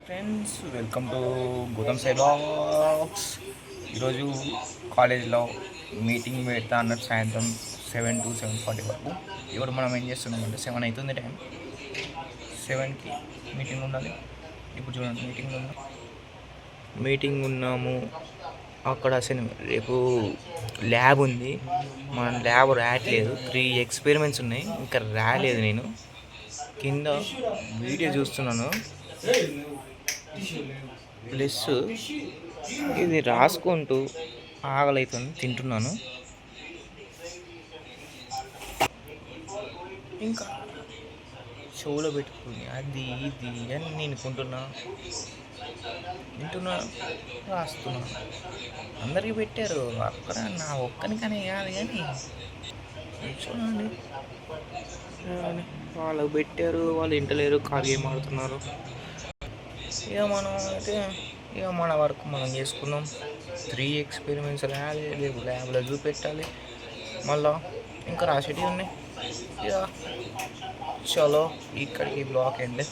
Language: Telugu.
Friends, welcome to Gautam Sai blogs. ఈరోజు కాలేజ్లో మీటింగ్ పెడతా అన్నట్టు సాయంత్రం 7 to 7:40 వరకు. ఇప్పుడు మనం ఏం చేస్తున్నామంటే 7 అవుతుంది టైం, 7కి మీటింగ్ ఉండాలి. ఇప్పుడు చూడండి, మీటింగ్ ఉన్నాము. అక్కడ అసలు రేపు ల్యాబ్ ఉంది. మన ల్యాబ్ రాయట్లేదు. 3 ఎక్స్పెరిమెంట్స్ ఉన్నాయి, ఇంకా రాలేదు. నేను కింద వీడియో చూస్తున్నాను, ప్లస్ ఇది రాసుకుంటూ ఆకలి అవుతుంది, తింటున్నాను. ఇంకా చెవులో పెట్టుకుని అది ఇది అని నేను వింటున్నా, రాస్తున్నాను. అందరికీ పెట్టారు, అక్కడ నా ఒక్కనికనే కాదు. కానీ చూడండి, వాళ్ళకి పెట్టారు, వాళ్ళు ఇంటలేరు, కార్ గేమ్ ఆడుతున్నారు. ఇక మనం అయితే మన వరకు మనం చేసుకున్నాం. 3 ఎక్స్పెరిమెంట్స్ రేపు ల్యాబ్లో చూపెట్టాలి. మళ్ళా ఇంకా రాసేటివి ఉన్నాయి. ఇక చలో, ఇక్కడికి బ్లాక్ ఎండ్.